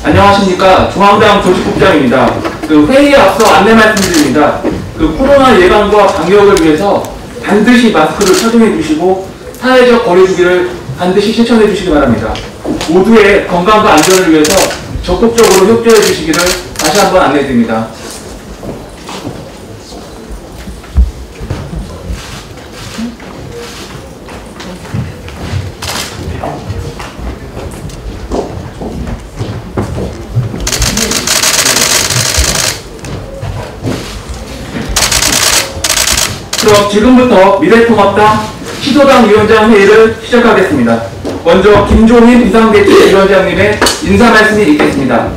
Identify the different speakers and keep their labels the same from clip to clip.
Speaker 1: 안녕하십니까. 중앙당 조직국장입니다. 회의에 앞서 안내 말씀드립니다. 코로나 예방과 방역을 위해서 반드시 마스크를 착용해 주시고 사회적 거리두기를 반드시 실천해 주시기 바랍니다. 모두의 건강과 안전을 위해서 적극적으로 협조해 주시기를 다시 한번 안내해 드립니다. 그럼 지금부터 미래통합당 시도당 위원장 회의를 시작하겠습니다. 먼저 김종인 비상대책위원장님의 인사 말씀이 있겠습니다.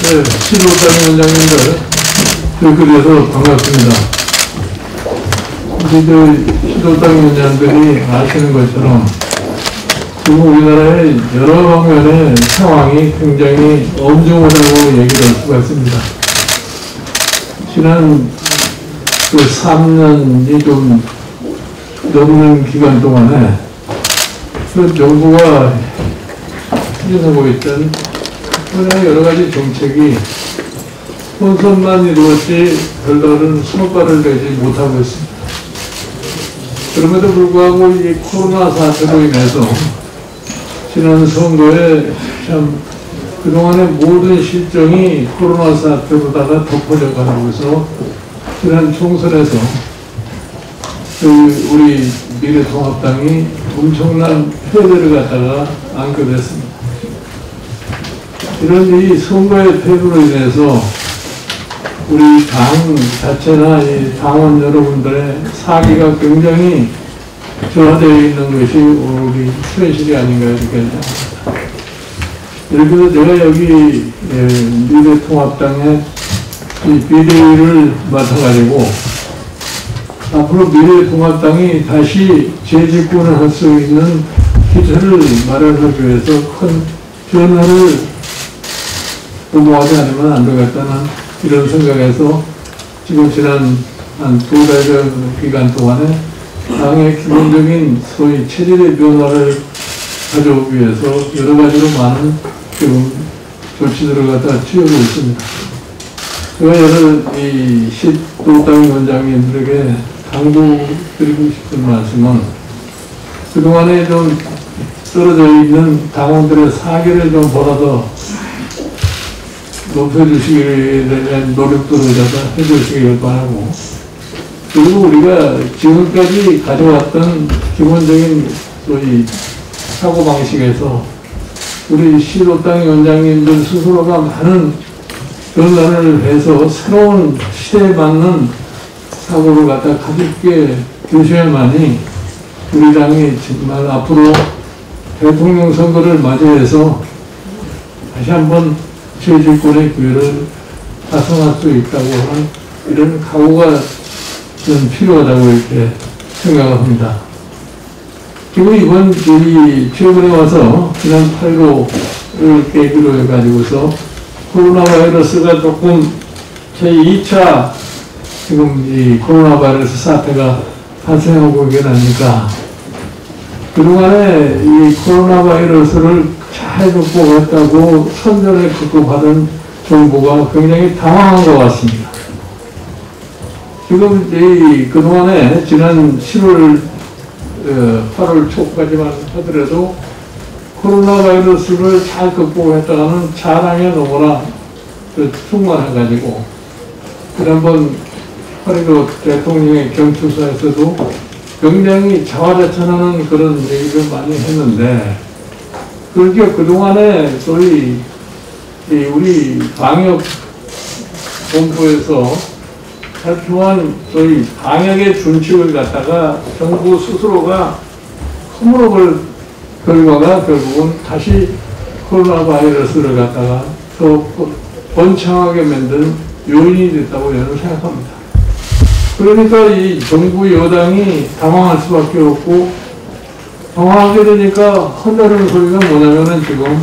Speaker 2: 네, 시도당 위원장님들 그래서 반갑습니다. 우리 시도당 위원장들이 아시는 것처럼 지금 우리나라의 여러 방면의 상황이 굉장히 엄중하다고 얘기를 할 수가 있습니다. 지난 3년이 좀 넘는 기간 동안에 정부가 추진하고 있던 여러 가지 정책이 혼선만 이루었지 별다른 성과를 내지 못하고 있습니다. 그럼에도 불구하고 이 코로나 사태로 인해서 지난 선거에 참 그동안의 모든 실정이 코로나 사태로다가 덮어져 가고 있어 지난 총선에서 우리 미래통합당이 엄청난 패배를 갖다가 안게 됐습니다. 이런 이 선거의 패배로 인해서 우리 당 자체나 이 당원 여러분들의 사기가 굉장히 저하되어 있는 것이 우리 현실이 아닌가 이렇게 생각합니다. 그래서 제가 여기 미래통합당의 이 비대위를 맡아가지고 앞으로 미래통합당이 다시 재집권을 할 수 있는 기틀을 마련하기 위해서 큰 변화를 도모하지 않으면 안 되겠다는 이런 생각에서 지금 지난 한 2달여 기간 동안에 당의 기본적인 소위 체질의 변화를 가져오기 위해서 여러 가지로 많은 지금 조치들을 갖다 취하고 있습니다. 제가 이 시도당 위원장님들에게 당부드리고 싶은 말씀은 그동안에 좀 떨어져 있는 당원들의 사기를 좀 벌어서 높여주시기 위한 노력들을 해주시길 바라고, 그리고 우리가 지금까지 가져왔던 기본적인 소위 사고방식에서 우리 시도당 위원장님들 스스로가 많은 변화를 해서 새로운 시대에 맞는 사고를 갖다 가볍게 두셔야만이 우리 당이 정말 앞으로 대통령 선거를 맞이해서 다시 한번 재집권의 기회를 달성할 수 있다고 하는 이런 각오가 좀 필요하다고 이렇게 생각합니다. 지금 이번 최근에 와서 지난 8.15를 계기로 해가지고서 코로나 바이러스가 조금 제2차 지금 이 코로나 바이러스 사태가 발생하고 있긴 하니까 그동안에 이 코로나 바이러스를 잘 극복했다고 선전에 극복하던 정부가 굉장히 당황한 것 같습니다. 지금 그동안에 지난 7월 8월 초까지만 하더라도 코로나 바이러스를 잘 극복했다가는 자랑에 너무나 충만해가지고 지난번 8.15 대통령의 경축사에서도 굉장히 자화자찬하는 그런 얘기를 많이 했는데, 그렇게 그동안에 소위 우리 방역본부에서 발표한 소위 방역의 준칙을 갖다가 정부 스스로가 허물어볼 결과가 결국은 다시 코로나 바이러스를 갖다가 더 번창하게 만든 요인이 됐다고 저는 생각합니다. 그러니까 이 정부 여당이 당황할 수밖에 없고, 당황하게 되니까 혼나는 소리가 뭐냐면은 지금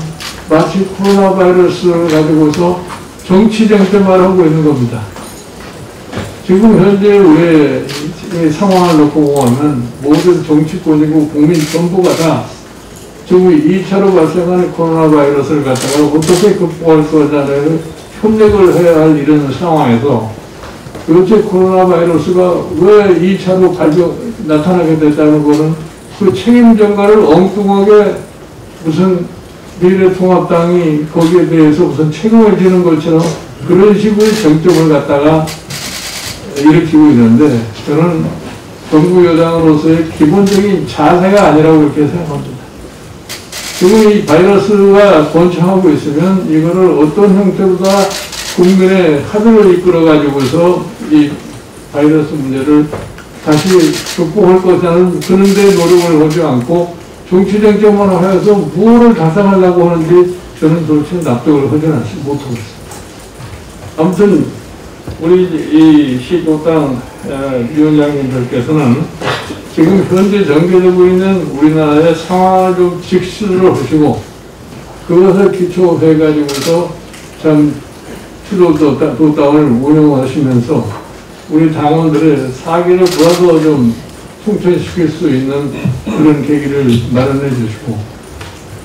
Speaker 2: 마치 코로나 바이러스를 가지고서 정치 쟁점을 하고 있는 겁니다. 지금 현재 우리의 상황을 놓고 보면 모든 정치권이고 국민 전부가 다 지금 2차로 발생하는 코로나 바이러스를 갖다가 어떻게 극복할 거냐를 협력을 해야 할 이런 상황에서 도대체 코로나 바이러스가 왜 2차로 나타나게 됐다는 것은 그 책임 전가를 엉뚱하게 무슨 미래통합당이 거기에 대해서 무슨 책임을 지는 것처럼 그런 식의 정점을 갖다가 일으키고 있는데 저는 정부 여당으로서의 기본적인 자세가 아니라고 그렇게 생각합니다. 지금 이 바이러스가 번창하고 있으면 이거를 어떤 형태보다 국민의 합의를 이끌어가지고서 이 바이러스 문제를 다시 극복할 것이라는 그런데 노력을 하지 않고 정치정책만 해서 무엇을 달성하려고 하는지 저는 도대체 납득을 하지 못하고 있습니다. 아무튼 우리 이 시도당 위원장님들께서는 지금 현재 전개되고 있는 우리나라의 상황을 좀 직시를 하시고 그것을 기초해가지고서 참 시도당을 운영하시면서 우리 당원들의 사기를 더더 좀 통천시킬 수 있는 그런 계기를 마련해 주시고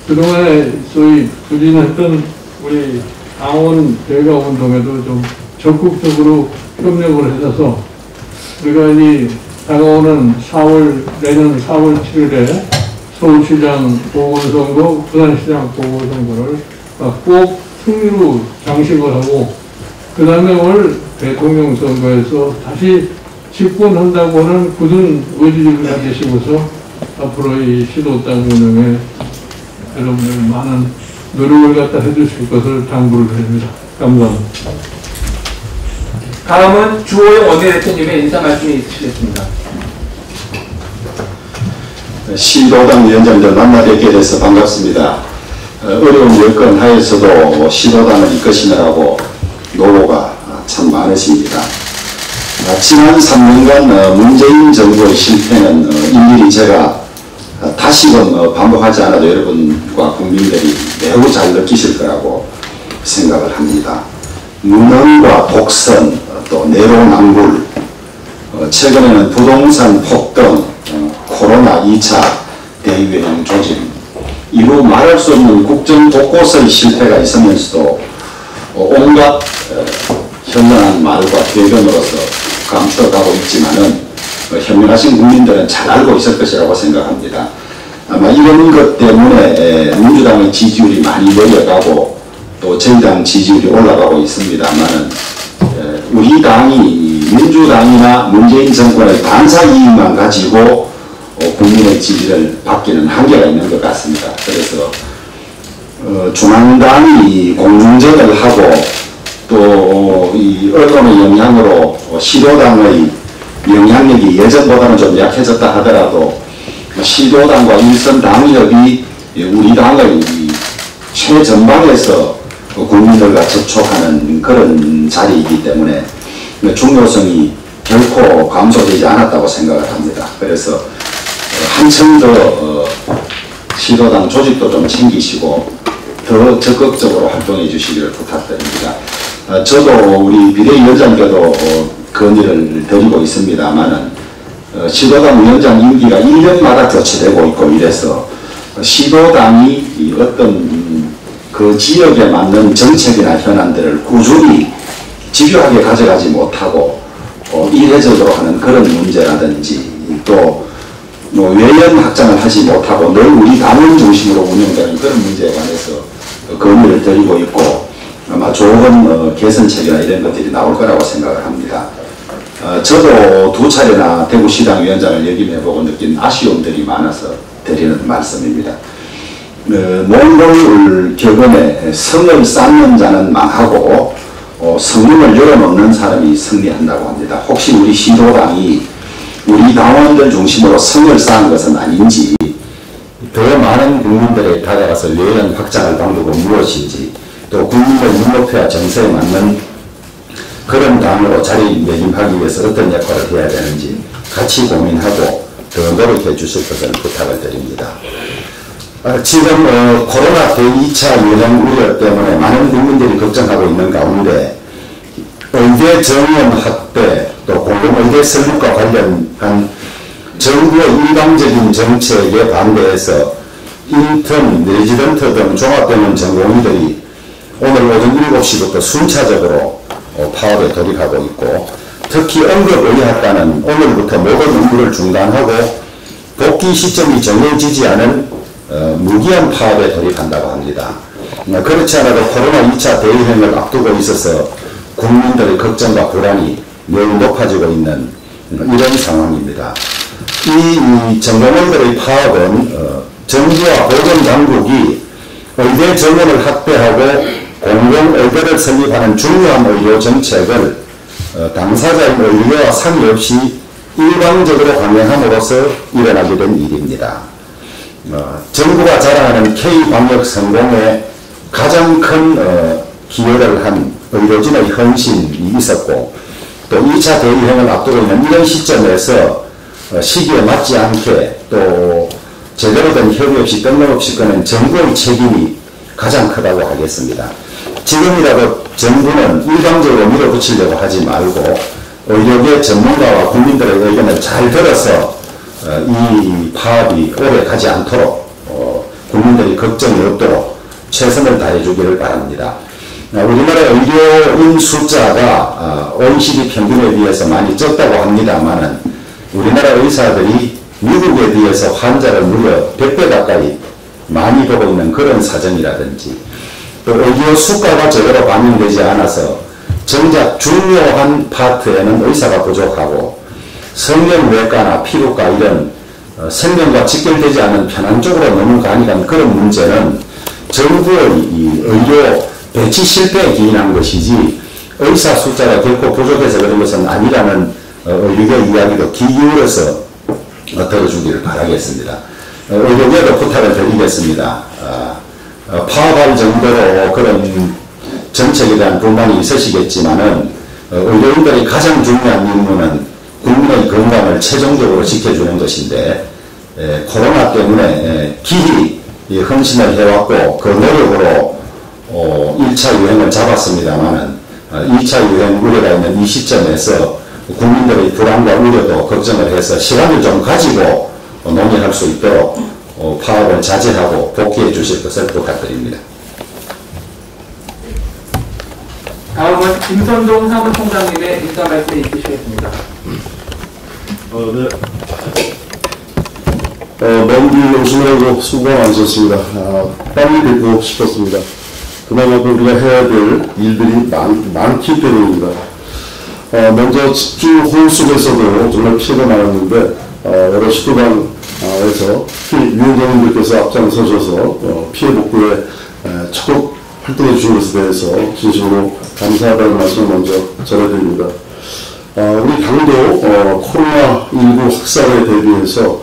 Speaker 2: 그동안에 소위 부진했던 우리 당원 대가 운동에도 좀 적극적으로 협력을 해서 우리가 이 다가오는 내년 4월 7일에 서울시장 보궐선거, 부산시장 보궐선거를 꼭 승리로 장식을 하고 그 다음에 올 대통령 선거에서 다시 집권한다고 하는 굳은 의지를 가지시고서 앞으로 이 시도당 운영에 여러분들 많은 노력을 갖다 해주실 것을 당부를 드립니다. 감사합니다.
Speaker 1: 다음은 주호영 원내대표님의 인사 말씀이 있으시겠습니다.
Speaker 3: 시도당 위원장들 만나뵙게 돼서 반갑습니다. 어려운 여건 하에서도 시도당을 이끄시느라고 노고가 참 많으십니다. 지난 3년간 문재인 정부의 실패는 일일이 제가 다시금 반복하지 않아도 여러분과 국민들이 매우 잘 느끼실 거라고 생각을 합니다. 무능과 독선, 또 내로남불, 최근에는 부동산 폭등, 코로나 2차 대유행 조짐, 이루 말할 수 없는 국정 곳곳의 실패가 있으면서도 온갖 현명한 말과 대변으로서 감춰가고 있지만은 현명하신 국민들은 잘 알고 있을 것이라고 생각합니다. 아마 이런 것 때문에 민주당의 지지율이 많이 내려가고 또 저희 당 지지율이 올라가고 있습니다만은 우리 당이 민주당이나 문재인 정권의 반사 이익만 가지고 국민의 지지를 받기는 한계가 있는 것 같습니다. 그래서 중앙당이 공중전을 하고 또 이 언론의 영향으로 시도당의 영향력이 예전보다는 좀 약해졌다 하더라도 시도당과 일선 당협이 우리 당의 최전방에서 국민들과 접촉하는 그런 자리이기 때문에 중요성이 결코 감소되지 않았다고 생각을 합니다. 그래서 한층 더 시도당 조직도 좀 챙기시고 더 적극적으로 활동해 주시기를 부탁드립니다. 저도 우리 비대위원장께도 건의를 드리고 있습니다만은 시도당 위원장 임기가 1년마다 교체되고 있고 이래서 시도당이 어떤 그 지역에 맞는 정책이나 현안들을 꾸준히 집요하게 가져가지 못하고 이례적으로 하는 그런 문제라든지 또 외연 확장을 하지 못하고 늘 우리 당원 중심으로 운영되는 그런 문제에 관해서 건의를 드리고 있고 아마 좋은 개선책이나 이런 것들이 나올 거라고 생각을 합니다. 저도 2차례나 대구시당 위원장을 역임해보고 느낀 아쉬움들이 많아서 드리는 말씀입니다. 몽골 격언에 성을 쌓는 자는 망하고 성문을 열어놓는 사람이 승리한다고 합니다. 혹시 우리 시도당이 우리 당원들 중심으로 성을 쌓은 것은 아닌지 더 많은 국민들에 다가가서 외연 확장할 방법은 무엇인지 또 국민의 눈높이와 정서에 맞는 그런 당으로 자리매김하기 위해서 어떤 역할을 해야 되는지 같이 고민하고 더 노력해 주실 것을 부탁을 드립니다. 지금 코로나 대2차 유행 우려 때문에 많은 국민들이 걱정하고 있는 가운데 의대 정원 확대, 또 공공의대 설립과 관련한 정부의 일방적인 정책에 반대해서 인턴, 레지던트 등 종합병원 전공의들이 오늘 오전 7시부터 순차적으로 파업에 돌입하고 있고, 특히 응급의학과는 오늘부터 모든 업무를 중단하고 복귀 시점이 정해지지 않은 무기한 파업에 돌입한다고 합니다. 그렇지 않아도 코로나 2차 대유행을 앞두고 있어서 국민들의 걱정과 불안이 매우 높아지고 있는 이런 상황입니다. 이 전공의들의 파업은 정부와 보건당국이 의대 정원을 확대하고 공공의대를 설립하는 중요한 의료 정책을 당사자의 의뢰와 상의 없이 일방적으로 강행함으로써 일어나게 된 일입니다. 정부가 자랑하는 K-방역 성공에 가장 큰 기여를 한 의료진의 헌신이 있었고, 또 2차 대유행을 앞두고 있는 이런 시점에서 시기에 맞지 않게 또 제대로 된 협의 없이 뜬금없이 꺼낸 정부의 책임이 가장 크다고 하겠습니다. 지금이라도 정부는 일방적으로 밀어붙이려고 하지 말고 의료계 전문가와 국민들의 의견을 잘 들어서 이 파업이 오래 가지 않도록 국민들이 걱정이 없도록 최선을 다해주기를 바랍니다. 우리나라 의료인 숫자가 OECD 평균에 비해서 많이 적다고 합니다만은 우리나라 의사들이 미국에 비해서 환자를 무려 100배 가까이 많이 보고 있는 그런 사정이라든지, 또 의료 수가가 제대로 반영되지 않아서 정작 중요한 파트에는 의사가 부족하고 성형외과나 피부과 이런 생명과 직결되지 않은 편한 쪽으로 넘어가니 간 그런 문제는 정부의 이 의료 배치 실패에 기인한 것이지 의사 숫자가 결코 부족해서 그런 것은 아니라는 의료계 이야기도 귀 기울여서 들어주기를 바라겠습니다. 의료계도 부탁을 드리겠습니다. 파업할 정도로 그런 정책에 대한 불만이 있으시겠지만은 의료인들이 가장 중요한 임무는 국민의 건강을 최종적으로 지켜주는 것인데, 코로나 때문에 기히 헌신을 해왔고 그 노력으로 1차 유행을 잡았습니다만은 2차 유행 우려가 있는 이 시점에서 국민들의 불안과 우려도 걱정을 해서 시간을 좀 가지고 논의할 수 있도록 파업을 자제하고 복귀해 주실 것을 부탁드립니다.
Speaker 1: 다음은 김선동 사무총장님의 인사 말씀이 있으시겠습니다.
Speaker 4: 네. 먼 길 오시느라고 수고가 많으셨습니다. 빨리 뵙고 싶었습니다. 그만큼 우리가 해야 될 일들이 많기 때문입니다. 먼저 집중 호우 속에서도 정말 피해가 많았는데, 여러 시도당에서 위원장님들께서 앞장서셔서 피해 복구에 적극 활동해 주신 것에 대해서 진심으로 감사하다는 말씀을 먼저 전해드립니다. 우리 당도 코로나19 확산에 대비해서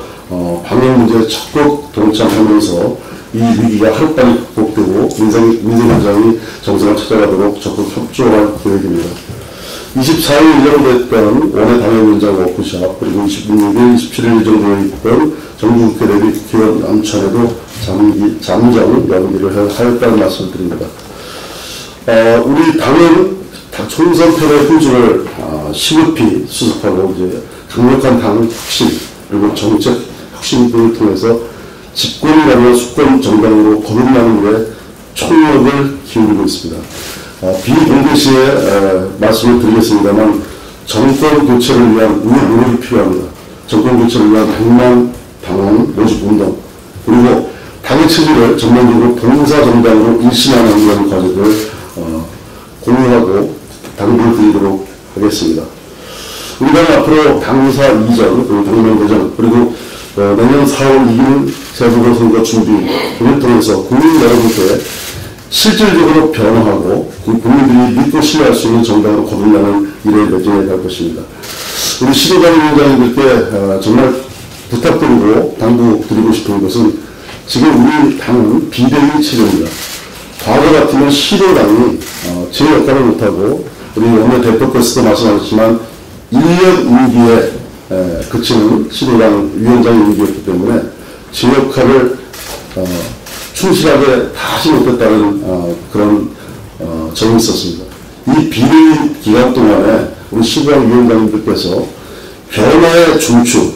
Speaker 4: 방역 문제에 적극 동참하면서 이 위기가 하루빨리 극복되고 민생 현장이 정상을 찾아가도록 적극 협조할 계획입니다. 24일 예정됐던 원외 당협위원장 워크숍, 그리고 26일, 27일 예정되어 있던 정부국회 대비 국회의원 남천에도 잠정 연기를 하였다는 말씀을 드립니다. 우리 당은 총선 패배 후주를 시급히 수습하고 이제 강력한 당 혁신 그리고 정책 혁신 등을 통해서 집권이라는 수권 정당으로 거듭나는 일에 총력을 기울이고 있습니다. 비공개 시에 말씀을 드리겠습니다만 정권 교체를 위한 우리 노력이 필요합니다. 정권 교체를 위한 백만 당원 모집 운동, 그리고 당의 체질을 전면적으로 봉사정당으로 일신하는 이런 과제를 공유하고 당부를 드리도록 하겠습니다. 우리 당은 앞으로 당사 이전, 그리고 당명대전, 그리고 내년 4월 2일 재보궐선거 준비 등을 통해서 국민 여러분께 실질적으로 변화하고 국민들이 믿고 신뢰할 수 있는 정당으로 거듭나는 일에 매진해 갈 것입니다. 우리 시도당 위원장님들께 정말 부탁드리고 당부드리고 싶은 것은, 지금 우리 당은 비대위 체제입니다. 과거 같으면 시도당이 제 역할을 못하고, 우리 오늘 대표께서도 말씀하셨지만 1년 임기에 그치는 시도당 위원장 임기였기 때문에 제 역할을 충실하게 다 하지 못했다는 그런 점이 있었습니다. 이 비례 기간 동안에 우리 시부장 위원장님들께서 변화의 중추,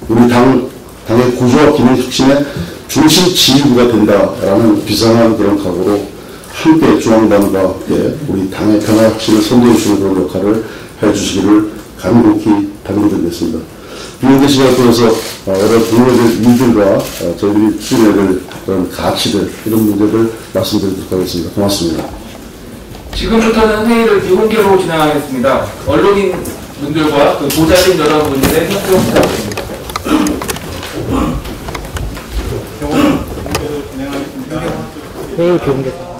Speaker 4: 우리 당의 구조와 기능 혁신의 중심 지휘구가 된다라는 비상한 그런 각오로 함께 중앙당과 함께 우리 당의 변화 혁신을 선도해 주는 그런 역할을 해주시기를 간곡히 당부드리겠습니다. 비례대 시간을 통해서 여러 국민의 일들과 저희들이 추진해야 될 그런 가치들, 이런 문제들 말씀드리도록 하겠습니다. 고맙습니다.
Speaker 1: 지금부터는 회의를 비공개로 진행하겠습니다. 언론인 분들과 그 보좌진 여러분들의 협조 부탁드립니다.
Speaker 5: 회의 비공개.